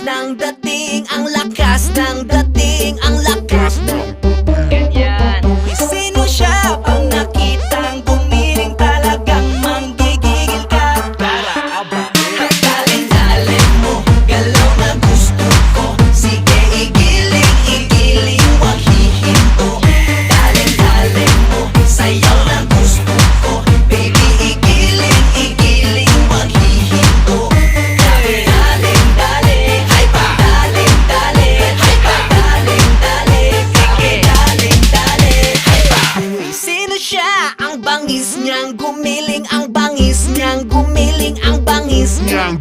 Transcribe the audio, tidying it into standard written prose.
ng dating, ang lakas ng dating, ang lakas ng Ganyan. sino siya? Pag nakitang gumiling talagang manggigigil ka. Dalin-dalin mo, galaw na gusto ko. Sige, igiling, igiling, wag hihinto. Dalin-dalin mo, sayaw na gusto ko. Baby, igiling, igiling, wag hihinto. Dalin-dalin, ay pa. Dalin-dalin, ay pa. Dalin-dalin, sige. Dalin-dalin, ay pa. Uy, sino siya? Ang bangis niyang gumiling, ang bangis niyang gumiling, ang bangis niyang